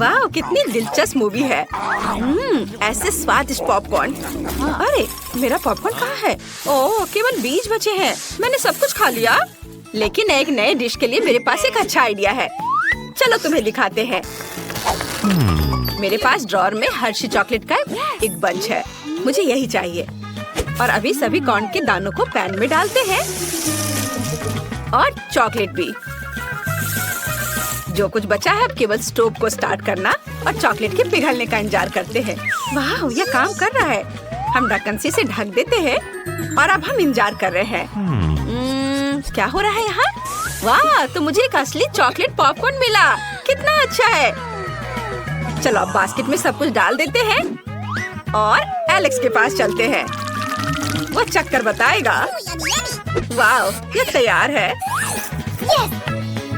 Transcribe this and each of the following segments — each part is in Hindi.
वाह, कितनी दिलचस्प मूवी है। ऐसे स्वादिष्ट पॉपकॉर्न। अरे मेरा पॉपकॉर्न कहाँ है? ओह, केवल 20 बचे हैं। मैंने सब कुछ खा लिया। लेकिन एक नए डिश के लिए मेरे पास एक अच्छा आइडिया है। चलो तुम्हें दिखाते हैं। मेरे पास ड्रॉअर में हर्शी चॉकलेट का एक बंच है। मुझे यही चाहिए। और अभी सभी कॉर्न के दानों को पैन में डालते हैं और चॉकलेट भी। जो कुछ बचा है अब केवल स्टोव को स्टार्ट करना और चॉकलेट के पिघलने का इंतजार करते हैं। वाह, यह काम कर रहा है। हम ढक्कन से इसे ढक देते हैं और अब हम इंतजार कर रहे हैं। क्या हो रहा है यहाँ? वाह, तो मुझे एक असली चॉकलेट पॉपकॉर्न मिला। कितना अच्छा है। चलो अब बास्केट में सब कुछ डाल देते हैं और एलेक्स के पास चलते हैं। वो चक्कर बताएगा। वाह, ये तैयार है।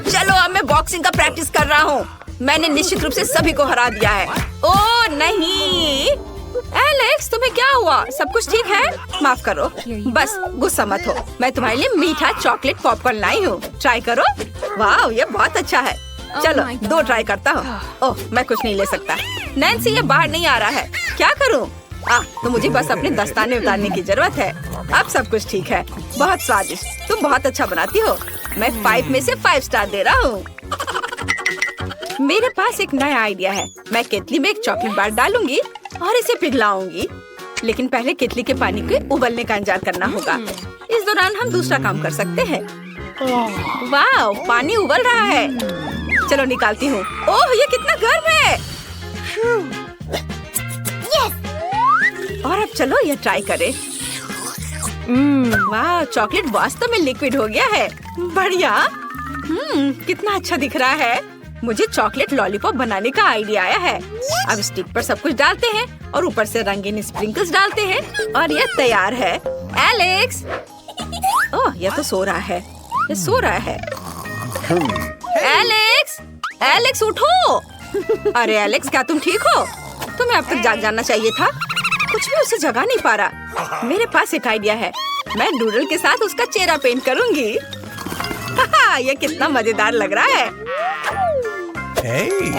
चलो अब मैं बॉक्सिंग का प्रैक्टिस कर रहा हूँ। मैंने निश्चित रूप से सभी को हरा दिया है। ओह नहीं, एलेक्स तुम्हें क्या हुआ? सब कुछ ठीक है? माफ करो, बस गुस्सा मत हो। मैं तुम्हारे लिए मीठा चॉकलेट पॉपकॉर्न लाई हूँ, ट्राई करो। वाह, ये बहुत अच्छा है। चलो 2 ट्राई करता हूँ। ओह, मैं कुछ नहीं ले सकता। नैन्सी, ये बाहर नहीं आ रहा है। क्या करूँ? तो मुझे बस अपने दस्ताने उतारने की जरूरत है। अब सब कुछ ठीक है। बहुत स्वादिष्ट। तुम बहुत अच्छा बनाती हो। मैं 5 में से 5 स्टार दे रहा हूँ। मेरे पास एक नया आइडिया है। मैं केतली में एक चॉकलेट बार डालूंगी और इसे पिघलाऊंगी। लेकिन पहले केतली के पानी के उबलने का इंतजार करना होगा। इस दौरान हम दूसरा काम कर सकते हैं। वाह, पानी उबल रहा है। चलो निकालती हूँ। ओह, ये कितना गर्म है। और अब चलो ये ट्राई करें। वाह, चॉकलेट वास्तव में लिक्विड हो गया है। बढ़िया। कितना अच्छा दिख रहा है। मुझे चॉकलेट लॉलीपॉप बनाने का आइडिया आया है। अब स्टिक पर सब कुछ डालते हैं और ऊपर से रंगीन स्प्रिंकल्स डालते हैं और ये तैयार है। एलेक्स, ओह, ये तो सो रहा है। ये सो रहा है। एलेक्स, एलेक्स उठो। अरे एलेक्स, क्या तुम ठीक हो? तुम्हें अब तक जाग जाना चाहिए था। कुछ भी उसे जगा नहीं पा रहा। मेरे पास एक आइडिया है। मैं डूडल के साथ उसका चेहरा पेंट करूंगी। ये कितना मजेदार लग रहा है।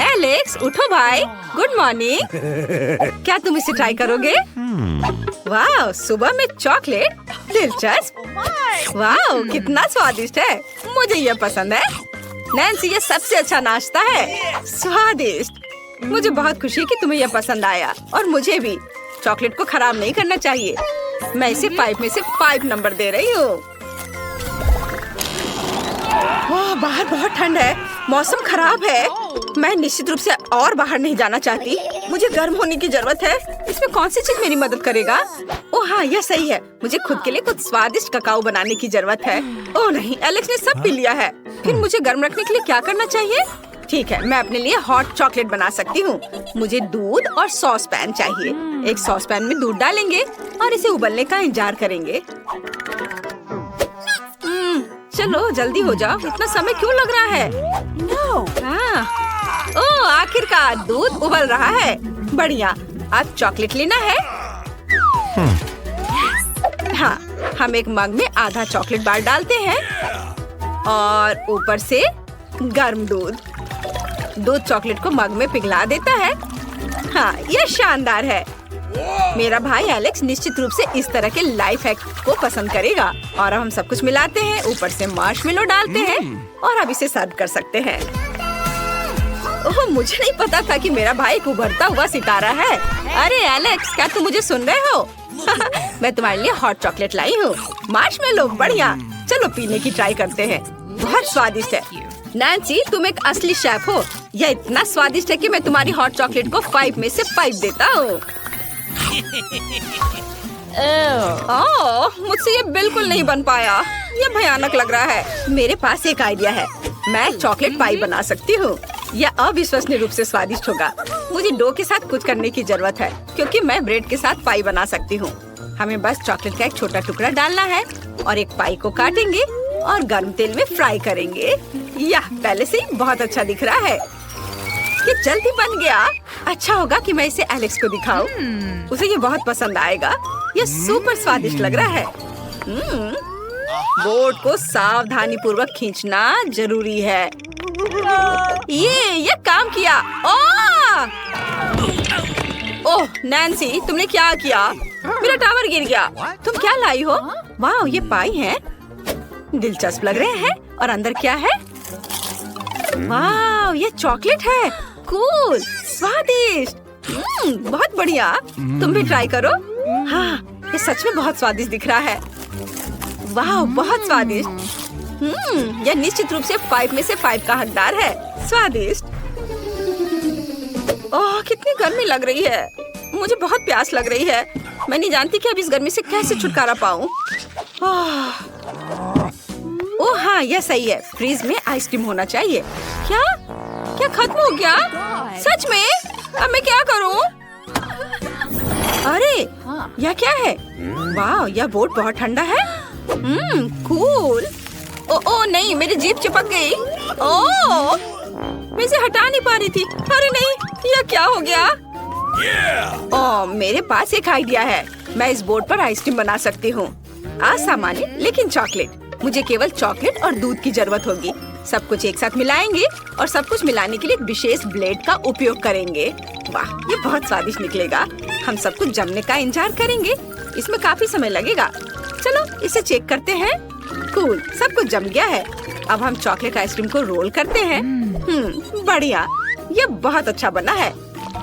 एलेक्स, उठो भाई। Good morning. क्या तुम इसे ट्राई करोगे? वाह, सुबह में चॉकलेट। दिलचस्प। वाह, कितना स्वादिष्ट है। मुझे ये पसंद है। नैन्सी, ये सबसे अच्छा नाश्ता है। स्वादिष्ट। मुझे बहुत खुशी है कि तुम्हें यह पसंद आया और मुझे भी। चॉकलेट को खराब नहीं करना चाहिए। मैं इसे 5 में से 5 नंबर दे रही हूँ। वाह, बाहर बहुत ठंड है। मौसम खराब है। मैं निश्चित रूप से और बाहर नहीं जाना चाहती। मुझे गर्म होने की जरूरत है। इसमें कौन सी चीज मेरी मदद करेगा? ओह हाँ, यह सही है। मुझे खुद के लिए कुछ स्वादिष्ट ककाओ बनाने की जरूरत है। ओह नहीं, एलेक्स ने सब पी लिया है। फिर मुझे गर्म रखने के लिए क्या करना चाहिए? ठीक है, मैं अपने लिए हॉट चॉकलेट बना सकती हूँ। मुझे दूध और सॉस पैन चाहिए। एक सॉस पैन में दूध डालेंगे और इसे उबलने का इंतजार करेंगे। चलो जल्दी हो जाओ। इतना समय क्यों लग रहा है? ओह, आखिरकार दूध उबल रहा है। बढ़िया। अब चॉकलेट लेना है। हाँ, हम एक मग में आधा चॉकलेट बार डालते हैं और ऊपर से गर्म दूध। दूध चॉकलेट को मग में पिघला देता है। हाँ, यह शानदार है। मेरा भाई एलेक्स निश्चित रूप से इस तरह के लाइफ हैक को पसंद करेगा। और अब हम सब कुछ मिलाते हैं, ऊपर से मार्शमेलो डालते हैं और अब इसे सर्व कर सकते हैं। ओह, मुझे नहीं पता था कि मेरा भाई एक उभरता हुआ सितारा है। अरे एलेक्स, क्या तुम मुझे सुन रहे हो? मैं तुम्हारे लिए हॉट चॉकलेट लाई हूँ। मार्शमेलो, बढ़िया। चलो पीने की ट्राई करते हैं। बहुत स्वादिष्ट है। नैन्सी, तुम एक असली शेफ हो। यह इतना स्वादिष्ट है कि मैं तुम्हारी हॉट चॉकलेट को 5 में से 5 देता हूँ। मुझसे ये बिल्कुल नहीं बन पाया। ये भयानक लग रहा है। मेरे पास एक आइडिया है। मैं चॉकलेट पाई बना सकती हूँ। यह अविश्वसनीय रूप से स्वादिष्ट होगा। मुझे डो के साथ कुछ करने की जरूरत है क्योंकि मैं ब्रेड के साथ पाई बना सकती हूँ। हमें बस चॉकलेट का एक छोटा टुकड़ा डालना है और एक पाई को काटेंगे और गर्म तेल में फ्राई करेंगे। यह पहले से ही बहुत अच्छा दिख रहा है। ये जल्दी बन गया। अच्छा होगा कि मैं इसे एलेक्स को दिखाऊं। उसे ये बहुत पसंद आएगा। ये सुपर स्वादिष्ट लग रहा है। बोर्ड को सावधानी पूर्वक खींचना जरूरी है। ये काम किया। ओह! ओह नैन्सी, तुमने क्या किया? मेरा टावर गिर गया। तुम क्या लाई हो? वाह, ये पाई है, दिलचस्प लग रहे हैं। और अंदर क्या है? वाह, ये चॉकलेट है। कूल, स्वादिष्ट। बहुत बढ़िया। तुम भी ट्राई करो। हाँ, ये सच में बहुत स्वादिष्ट दिख रहा है। वाह, बहुत स्वादिष्ट। यह निश्चित रूप से 5 में से 5 का हकदार है। स्वादिष्ट। ओह, कितनी गर्मी लग रही है। मुझे बहुत प्यास लग रही है। मैं नहीं जानती कि अब इस गर्मी से कैसे छुटकारा पाऊं। ओह हाँ, यह सही है। फ्रीज में आइसक्रीम होना चाहिए। क्या क्या खत्म हो गया? सच में? अब मैं क्या करूं? अरे यह क्या है? वाह, यह बोर्ड बहुत ठंडा है। कूल। ओ नहीं, मेरी जीभ चिपक गई। ओह, मैं इसे हटा नहीं पा रही थी। अरे नहीं, यह क्या हो गया? ओह, मेरे पास एक आइडिया है। मैं इस बोर्ड पर आइसक्रीम बना सकती हूँ। असामान्य लेकिन चॉकलेट। मुझे केवल चॉकलेट और दूध की जरूरत होगी। सब कुछ एक साथ मिलाएंगे और सब कुछ मिलाने के लिए एक विशेष ब्लेड का उपयोग करेंगे। वाह, ये बहुत स्वादिष्ट निकलेगा। हम सब कुछ जमने का इंतजार करेंगे। इसमें काफी समय लगेगा। चलो इसे चेक करते हैं। कूल, सब कुछ जम गया है। अब हम चॉकलेट आइसक्रीम को रोल करते हैं। बढ़िया, ये बहुत अच्छा बना है।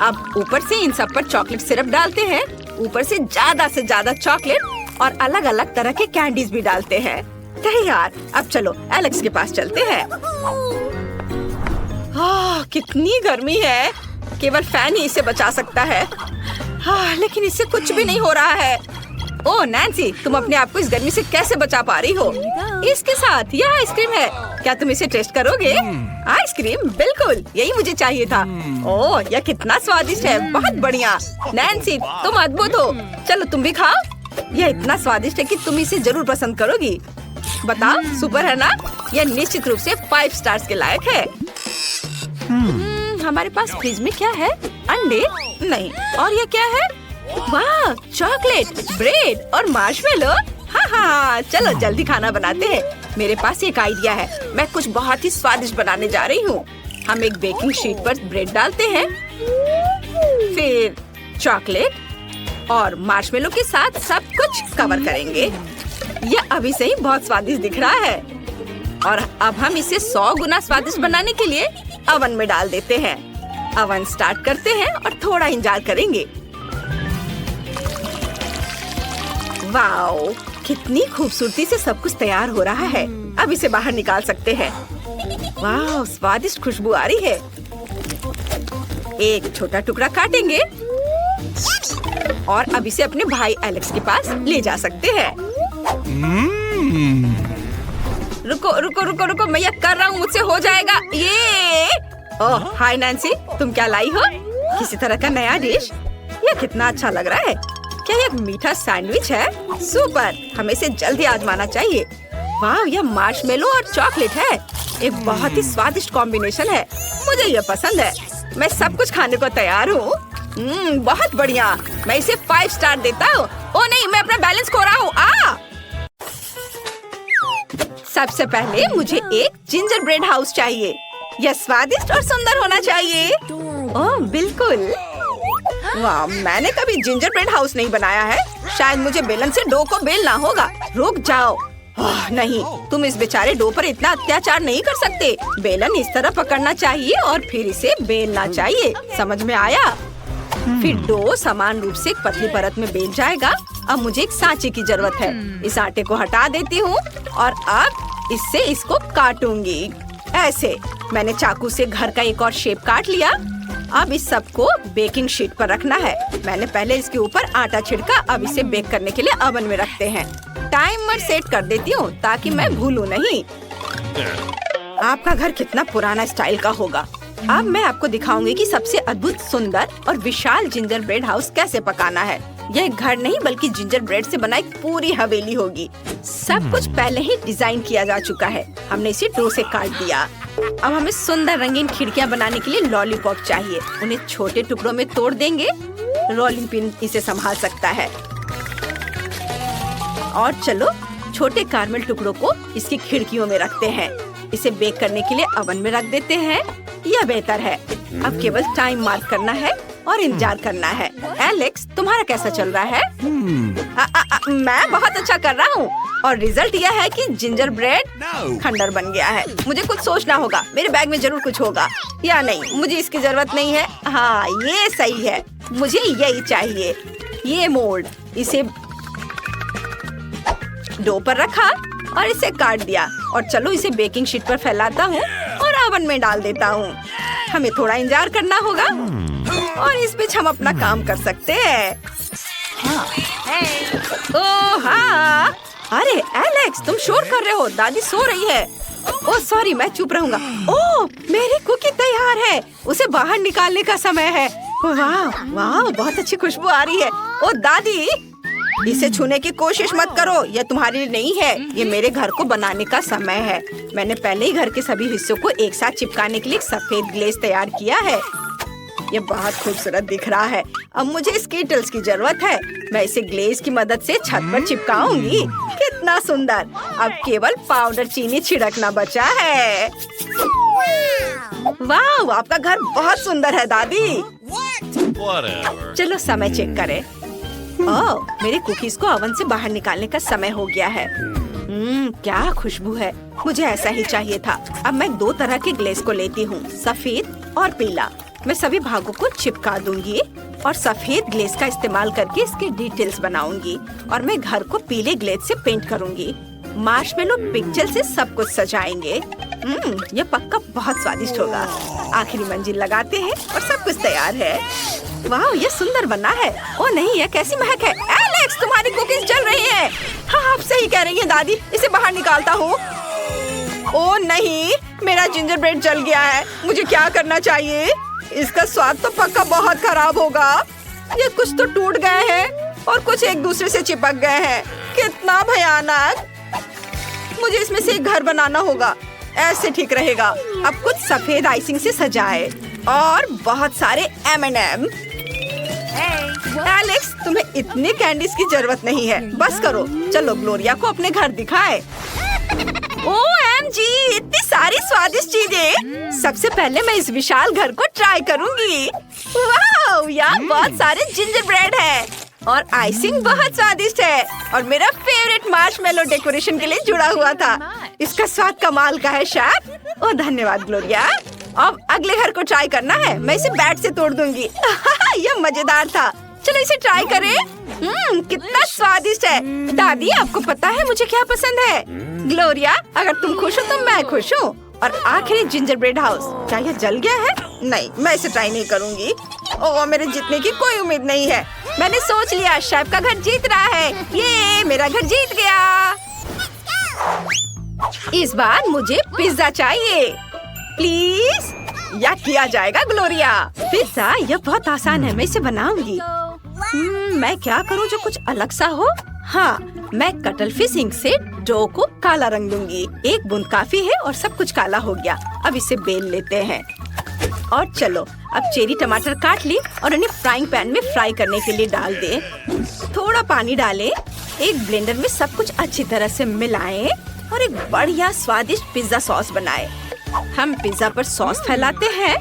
अब ऊपर से इन सब पर चॉकलेट सिरप डालते हैं। ऊपर से ज्यादा चॉकलेट और अलग अलग तरह के कैंडीज भी डालते हैं। तैयार। अब चलो एलेक्स के पास चलते हैं। कितनी गर्मी है। केवल फैन ही इसे बचा सकता है। लेकिन इससे कुछ भी नहीं हो रहा है। ओह नैन्सी, तुम अपने आप को इस गर्मी से कैसे बचा पा रही हो? इसके साथ यह आइसक्रीम है। क्या तुम इसे टेस्ट करोगे? आइसक्रीम? बिल्कुल, यही मुझे चाहिए था। ओह, यह कितना स्वादिष्ट है। बहुत बढ़िया नैन्सी, तुम अद्भुत हो। चलो तुम भी खाओ। यह इतना स्वादिष्ट है कि तुम इसे जरूर पसंद करोगी। बताओ, सुपर है ना? यह निश्चित रूप से 5 स्टार्स के लायक है। हमारे पास फ्रिज में क्या है? अंडे? नहीं। और यह क्या है? वाह, चॉकलेट, ब्रेड और मार्शमेलो। हाँ, चलो जल्दी खाना बनाते हैं। मेरे पास एक आइडिया है। मैं कुछ बहुत ही स्वादिष्ट बनाने जा रही हूँ। हम एक बेकिंग शीट पर ब्रेड डालते हैं, फिर चॉकलेट और मार्शमेलो के साथ सब कुछ कवर करेंगे। यह अभी से ही बहुत स्वादिष्ट दिख रहा है। और अब हम इसे 100 गुना स्वादिष्ट बनाने के लिए अवन में डाल देते हैं। अवन स्टार्ट करते हैं और थोड़ा इंतजार करेंगे। वाओ, कितनी खूबसूरती से सब कुछ तैयार हो रहा है। अब इसे बाहर निकाल सकते हैं। वाह, स्वादिष्ट खुशबू आ रही है। एक छोटा टुकड़ा काटेंगे और अब इसे अपने भाई एलेक्स के पास ले जा सकते हैं। रुको, मैं यह कर रहा हूँ, मुझसे हो जाएगा ये। ओह हाय नैन्सी, तुम क्या लाई हो? किसी तरह का नया डिश। यह कितना अच्छा लग रहा है। क्या यह मीठा सैंडविच है? सुपर, हमें इसे जल्दी आजमाना चाहिए। वाह, यह मार्शमेलो और चॉकलेट है। एक बहुत ही स्वादिष्ट कॉम्बिनेशन है। मुझे यह पसंद है। मैं सब कुछ खाने को तैयार हूँ। बहुत बढ़िया। मैं इसे 5 स्टार देता हूँ। ओ नहीं, मैं अपना बैलेंस खो रहा हूँ। सबसे पहले मुझे एक जिंजर ब्रेड हाउस चाहिए। यह स्वादिष्ट और सुंदर होना चाहिए। ओह बिल्कुल। वाह, मैंने कभी जिंजर ब्रेड हाउस नहीं बनाया है। शायद मुझे बेलन से डो को बेलना होगा। रुक जाओ। नहीं, तुम इस बेचारे डो पर इतना अत्याचार नहीं कर सकते। बेलन इस तरह पकड़ना चाहिए और फिर इसे बेलना चाहिए। समझ में आया? फिर डो समान रूप से एक पतली परत में बेल जाएगा। अब मुझे एक सांचे की जरूरत है। इस आटे को हटा देती हूँ और अब इससे इसको काटूंगी। ऐसे मैंने चाकू से घर का एक और शेप काट लिया। अब इस सब को बेकिंग शीट पर रखना है। मैंने पहले इसके ऊपर आटा छिड़का। अब इसे बेक करने के लिए ओवन में रखते हैं। टाइमर सेट कर देती हूँ ताकि मैं भूलूं नहीं। आपका घर कितना पुराना स्टाइल का होगा। अब मैं आपको दिखाऊंगी कि सबसे अद्भुत, सुंदर और विशाल जिंजर ब्रेड हाउस कैसे पकाना है। यह एक घर नहीं बल्कि जिंजर ब्रेड से बना एक पूरी हवेली होगी। सब कुछ पहले ही डिजाइन किया जा चुका है। हमने इसे डो से काट दिया। अब हमें सुंदर रंगीन खिड़कियां बनाने के लिए लॉलीपॉप चाहिए। उन्हें छोटे टुकड़ों में तोड़ देंगे। रोलिंग पिन इसे संभाल सकता है। और चलो छोटे कारमेल टुकड़ों को इसकी खिड़कियों में रखते हैं। इसे बेक करने के लिए ओवन में रख देते हैं। यह बेहतर है। अब केवल टाइम मार्क करना है। और इंतजार करना है। एलेक्स, तुम्हारा कैसा चल रहा है? मैं बहुत अच्छा कर रहा हूँ और रिजल्ट यह है कि जिंजर ब्रेड खंडर बन गया है। मुझे कुछ सोचना होगा। मेरे बैग में जरूर कुछ होगा या नहीं, मुझे इसकी जरूरत नहीं है। हाँ, ये सही है, मुझे यही चाहिए। ये मोल्ड, इसे डो पर रखा और इसे काट दिया और चलो इसे बेकिंग शीट पर फैलाता हूँ और ओवन में डाल देता हूँ। हमें थोड़ा इंतजार करना होगा और इस बीच हम अपना काम कर सकते हैं। ओह हाँ, अरे एलेक्स, तुम शोर कर रहे हो। दादी सो रही है। ओह सॉरी, मैं चुप रहूंगा। ओह, मेरी कुकी तैयार है, उसे बाहर निकालने का समय है। वाह वाह, बहुत अच्छी खुशबू आ रही है। ओह दादी, इसे छूने की कोशिश मत करो, यह तुम्हारे लिए नहीं है, ये मेरे घर को बनाने का समय है। मैंने पहले ही घर के सभी हिस्सों को एक साथ चिपकाने के लिए सफेद ग्लेज तैयार किया है। ये बहुत खूबसूरत दिख रहा है। अब मुझे स्कीटल्स की जरूरत है। मैं इसे ग्लेज की मदद से छत पर चिपकाऊंगी। कितना सुंदर। अब केवल पाउडर चीनी छिड़कना बचा है। वाह, आपका घर बहुत सुंदर है दादी। चलो समय चेक करें। ओह, मेरी कुकीज को ओवन से बाहर निकालने का समय हो गया है। क्या खुशबू है, मुझे ऐसा ही चाहिए था। अब मैं 2 तरह के ग्लेज को लेती हूँ, सफेद और पीला। मैं सभी भागों को चिपका दूंगी और सफेद ग्लेज का इस्तेमाल करके इसके डिटेल्स बनाऊंगी और मैं घर को पीले ग्लेज से पेंट करूंगी। मार्शमेलो पिक्चर से सब कुछ सजाएंगे। ये पक्का बहुत स्वादिष्ट होगा। आखिरी मंजिल लगाते हैं और सब कुछ तैयार है। वाह, ये सुंदर बना है। ओ नहीं, ये कैसी महक है। एलेक्स, तुम्हारी कुकीज जल रही है। हाँ, आप सही कह रही हैं दादी, इसे बाहर निकालता हूँ। ओ नहीं, मेरा जिंजर ब्रेड जल गया है। मुझे क्या करना चाहिए? इसका स्वाद तो पक्का बहुत खराब होगा। ये कुछ तो टूट गए हैं और कुछ एक दूसरे से चिपक गए हैं। कितना भयानक। मुझे इसमें से एक घर बनाना होगा, ऐसे ठीक रहेगा। अब कुछ सफेद आइसिंग से सजाए और बहुत सारे M&M। एलेक्स, तुम्हें इतने कैंडीज की जरूरत नहीं है, बस करो। चलो ग्लोरिया को अपने घर दिखाए। OMG, इतनी सारी स्वादिष्ट चीजें। सबसे पहले मैं इस विशाल घर को ट्राई करूंगी। वाह, यहाँ बहुत सारे जिंजर ब्रेड है और आइसिंग बहुत स्वादिष्ट है और मेरा फेवरेट मार्शमेलो डेकोरेशन के लिए जुड़ा हुआ था। इसका स्वाद कमाल का है शेफ। ओह धन्यवाद ग्लोरिया। अब अगले घर को ट्राई करना है। मैं इसे बैट से तोड़ दूंगी। यह मजेदार था। चलो इसे ट्राई करें। कितना स्वादिष्ट है। दादी, आपको पता है मुझे क्या पसंद है? ग्लोरिया, अगर तुम खुश हो तो मैं खुश हूँ। और आखिरी जिंजर ब्रेड हाउस, क्या यह जल गया है? नहीं, मैं इसे ट्राई नहीं करूँगी। ओह, मेरे जीतने की कोई उम्मीद नहीं है। मैंने सोच लिया, शेफ का घर जीत रहा है। ये मेरा घर जीत गया। इस बार मुझे पिज्जा चाहिए, प्लीज। या किया जाएगा ग्लोरिया। पिज्जा, यह बहुत आसान है, मैं इसे बनाऊंगी। मैं क्या करूं जो कुछ अलग सा हो? हाँ, मैं कटल फिश इंक से डो को काला रंग दूंगी। एक बूंद काफी है और सब कुछ काला हो गया। अब इसे बेल लेते हैं और चलो अब चेरी टमाटर काट ली और उन्हें फ्राइंग पैन में फ्राई करने के लिए डाल दे। थोड़ा पानी डालें, एक ब्लेंडर में सब कुछ अच्छी तरह से मिलाएं और एक बढ़िया स्वादिष्ट पिज्जा सॉस बनाएं। हम पिज्जा पर सॉस फैलाते हैं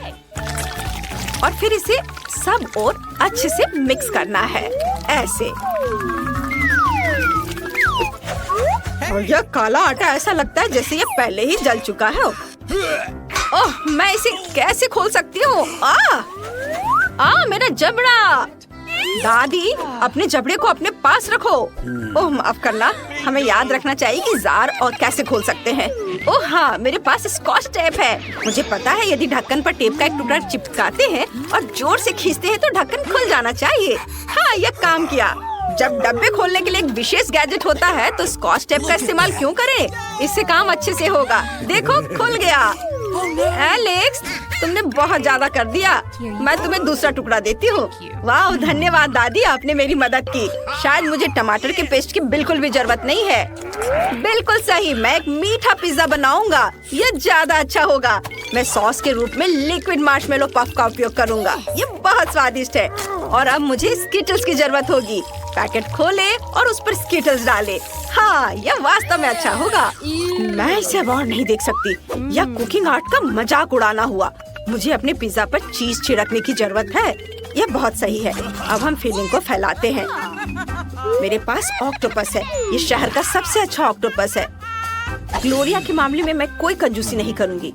और फिर इसे सब और अच्छे से मिक्स करना है, ऐसे। और यह काला आटा ऐसा लगता है जैसे ये पहले ही जल चुका है। ओह, मैं इसे कैसे खोल सकती हूँ? मेरा जबड़ा। दादी, अपने जबड़े को अपने पास रखो। ओह माफ करना, हमें याद रखना चाहिए कि जार और कैसे खोल सकते हैं। ओह हाँ, मेरे पास स्कॉच टेप है। मुझे पता है यदि ढक्कन पर टेप का एक टुकड़ा चिपकाते हैं और जोर से खींचते हैं तो ढक्कन खुल जाना चाहिए। हाँ, यह काम किया। जब डब्बे खोलने के लिए एक विशेष गैजेट होता है तो स्कॉच टेप का इस्तेमाल क्यों करें? इससे काम अच्छे से होगा। देखो, खुल गया। एलेक्स, तुमने बहुत ज्यादा कर दिया। मैं तुम्हें दूसरा टुकड़ा देती हूँ। वाह, धन्यवाद दादी, आपने मेरी मदद की। शायद मुझे टमाटर के पेस्ट की बिल्कुल भी जरूरत नहीं है। बिल्कुल सही, मैं एक मीठा पिज्जा बनाऊंगा। यह ज्यादा अच्छा होगा। मैं सॉस के रूप में लिक्विड मार्शमेलो पफ का उपयोग करूंगा। ये बहुत स्वादिष्ट है। और अब मुझे स्कीटल्स की जरूरत होगी। पैकेट खोले और उस पर स्कीटल्स डाले। हाँ, यह वास्तव में अच्छा होगा। मैं इसे अब और नहीं देख सकती। यह कुकिंग आर्ट का मजाक उड़ाना हुआ। मुझे अपने पिज्जा पर चीज छिड़कने की जरूरत है। यह बहुत सही है। अब हम फिलिंग को फैलाते हैं। मेरे पास ऑक्टोपस है। ये शहर का सबसे अच्छा ऑक्टोपस है। ग्लोरिया के मामले में मैं कोई कंजूसी नहीं करूंगी।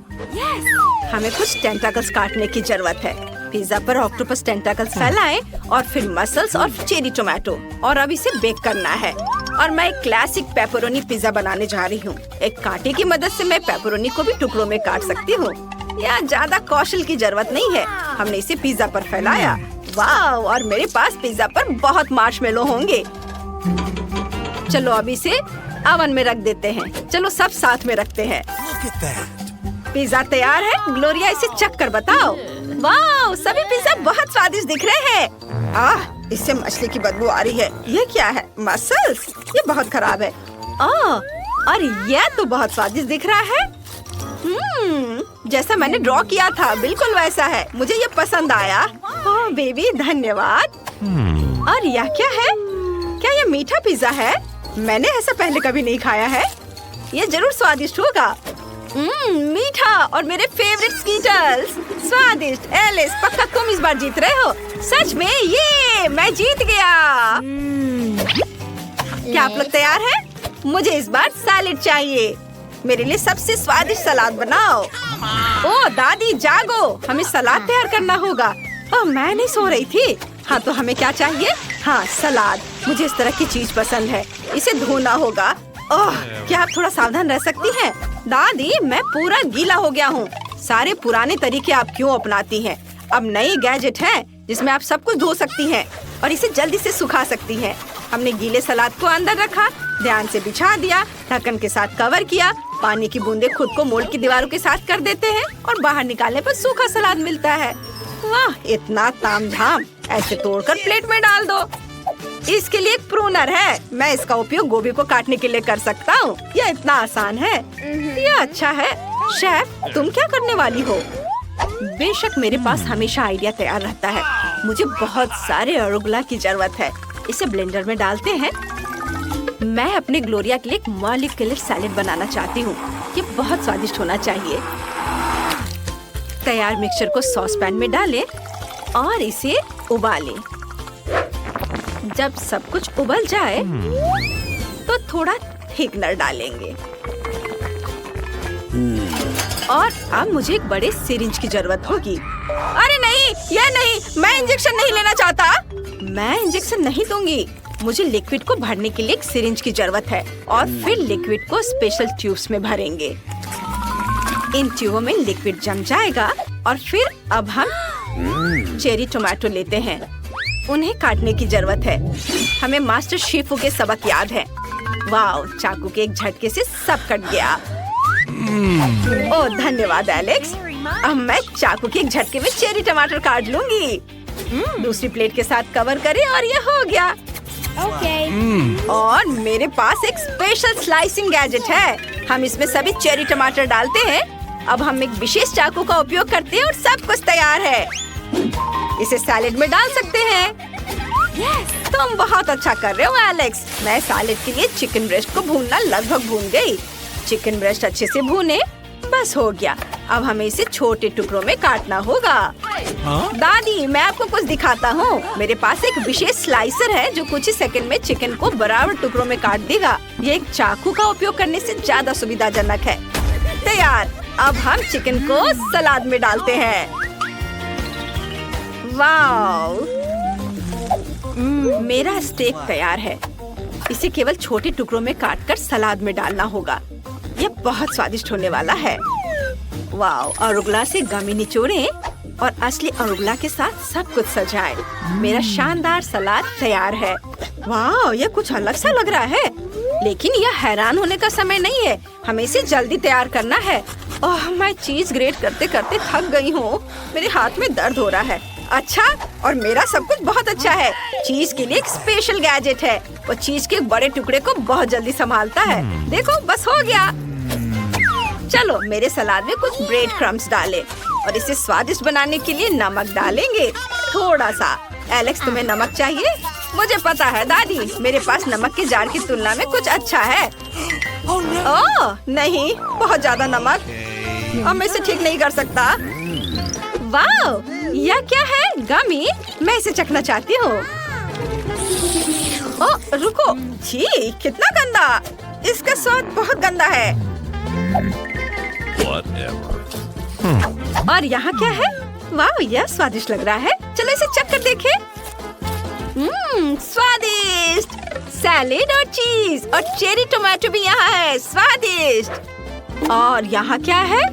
हमें कुछ टेंटाकल्स काटने की जरूरत है। पिज्जा पर ऑक्टोपस टेंटाकल्स फैलाएं और फिर मसल्स और चेरी टोमेटो, और अब इसे बेक करना है। और मैं एक क्लासिक पेपरोनी पिज्जा बनाने जा रही हूँ। एक कांटे की मदद से मैं पेपरोनी को भी टुकड़ों में काट सकती हूँ। यहाँ ज्यादा कौशल की जरूरत नहीं है। हमने इसे पिज्जा पर फैलाया। वाह! और मेरे पास पिज्जा पर बहुत मार्शमेलो होंगे। चलो अब इसे ओवन में रख देते हैं। चलो सब साथ में रखते हैं। पिज्जा तैयार है। ग्लोरिया इसे चख कर बताओ। वाह! सभी पिज्जा बहुत स्वादिष्ट दिख रहे हैं। इससे मछली की बदबू आ रही है। ये क्या है? मसल्स? ये बहुत खराब है। और यह तो बहुत स्वादिष्ट दिख रहा है। जैसा मैंने ड्रॉ किया था बिल्कुल वैसा है। मुझे ये पसंद आया। ओह बेबी, धन्यवाद। और यह क्या है? क्या ये मीठा पिज्जा है? मैंने ऐसा पहले कभी नहीं खाया है। ये जरूर स्वादिष्ट होगा। मीठा और मेरे फेवरेट स्कीटल्स। स्वादिष्ट। एलिस, पक्का तुम इस बार जीत रहे हो। सच में? ये मैं जीत गया। क्या आप लोग तैयार हैं? मुझे इस बार सैलेड चाहिए। मेरे लिए सबसे स्वादिष्ट सलाद बनाओ। ओह दादी जागो, हमें सलाद तैयार करना होगा। ओह मैं नहीं सो रही थी। हाँ तो हमें क्या चाहिए? हाँ सलाद। मुझे इस तरह की चीज पसंद है। इसे धोना होगा। ओह क्या आप थोड़ा सावधान रह सकती हैं? दादी मैं पूरा गीला हो गया हूँ। सारे पुराने तरीके आप क्यों अपनाती हैं? अब नई गैजेट है जिसमें आप सब कुछ धो सकती हैं और इसे जल्दी से सुखा सकती हैं। हमने गीले सलाद को अंदर रखा, ध्यान से बिछा दिया, ढक्कन के साथ कवर किया। पानी की बूंदें खुद को मोल्ड की दीवारों के साथ कर देते हैं और बाहर निकालने पर सूखा सलाद मिलता है। वाह इतना तामझाम। ऐसे तोड़कर प्लेट में डाल दो। इसके लिए एक प्रूनर है। मैं इसका उपयोग गोभी को काटने के लिए कर सकता हूँ। यह इतना आसान है। यह अच्छा है। शेफ तुम क्या करने वाली हो? बेशक मेरे पास हमेशा आइडिया तैयार रहता है। मुझे बहुत सारे अरुगुला की जरूरत है। इसे ब्लेंडर में डालते हैं। मैं अपने ग्लोरिया के लिए एक मॉलिक्यूलर सैलेड बनाना चाहती हूँ। ये बहुत स्वादिष्ट होना चाहिए। तैयार मिक्सचर को सॉस पैन में डालें और इसे उबालें। जब सब कुछ उबल जाए तो थोड़ा थिकनर डालेंगे। और अब मुझे एक बड़े सिरिंज की जरूरत होगी। अरे नहीं, यह नहीं, मैं इंजेक्शन नहीं लेना चाहता। मैं इंजेक्शन नहीं दूंगी। मुझे लिक्विड को भरने के लिए एक सिरिंज की जरूरत है और फिर लिक्विड को स्पेशल ट्यूब्स में भरेंगे। इन ट्यूबों में लिक्विड जम जाएगा और फिर अब हम चेरी टोमेटो लेते हैं। उन्हें काटने की जरूरत है। हमें मास्टर शेफों के सबक याद है। वाह चाकू के एक झटके से सब कट गया। ओह धन्यवाद एलेक्स। अब मैं चाकू के एक झटके में चेरी टमाटर काट लूंगी। दूसरी प्लेट के साथ कवर करें और ये हो गया। और मेरे पास एक स्पेशल स्लाइसिंग गैजेट है। हम इसमें सभी चेरी टमाटर डालते हैं। अब हम एक विशेष चाकू का उपयोग करते हैं और सब कुछ तैयार है। इसे सैलेड में डाल सकते हैं। तुम बहुत अच्छा कर रहे हो एलेक्स। मैं सैलेड के लिए चिकन ब्रेस्ट को भूनना लगभग भून गई। चिकन ब्रेस्ट अच्छे से भूने, बस हो गया। अब हमें इसे छोटे टुकड़ों में काटना होगा। दादी मैं आपको कुछ दिखाता हूँ। मेरे पास एक विशेष स्लाइसर है जो कुछ ही सेकंड में चिकन को बराबर टुकड़ों में काट देगा। ये एक चाकू का उपयोग करने से ज्यादा सुविधाजनक है। तैयार। अब हम चिकन को सलाद में डालते हैं। वाव! मेरा स्टेक तैयार है। इसे केवल छोटे टुकड़ों में काटकर सलाद में डालना होगा। ये बहुत स्वादिष्ट होने वाला है। वाव! अरुगुला से गमी निचोड़ें और असली अरुगुला के साथ सब कुछ सजाएं। मेरा शानदार सलाद तैयार है। वाव! ये कुछ अलग सा लग रहा है, लेकिन यह हैरान होने का समय नहीं है। हमें इसे जल्दी तैयार करना है। ओह मैं चीज ग्रेट करते करते थक गई हूँ। मेरे हाथ में दर्द हो रहा है। अच्छा, और मेरा सब कुछ बहुत अच्छा है। चीज के लिए एक स्पेशल गैजेट है। वो चीज के बड़े टुकड़े को बहुत जल्दी संभालता है। देखो बस हो गया। चलो मेरे सलाद में कुछ ब्रेड क्रम्स डालें और इसे स्वादिष्ट बनाने के लिए नमक डालेंगे, थोड़ा सा। एलेक्स तुम्हें नमक चाहिए? मुझे पता है दादी, मेरे पास नमक के जार की तुलना में कुछ अच्छा है। ओह नहीं, बहुत ज्यादा नमक। अब मैं इसे ठीक नहीं कर सकता। वाह, यह क्या है? गमी? मैं इसे चखना चाहती हूँ। ओह रुको, छी कितना गंदा! इसका स्वाद बहुत गंदा है। और यहाँ क्या है? वाह, यह स्वादिष्ट लग रहा है। चलो इसे चख कर देखें। स्वादिष्ट! सैलेड और चीज और चेरी टोमेटो भी यहाँ है। स्वादिष्ट! और यहाँ क्या है?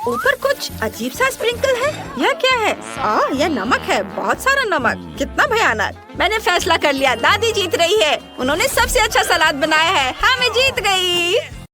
ऊपर कुछ अजीब सा स्प्रिंकल है। यह क्या है? यह नमक है, बहुत सारा नमक। कितना भयानक! मैंने फैसला कर लिया, दादी जीत रही है। उन्होंने सबसे अच्छा सलाद बनाया है। हाँ, मैं जीत गई।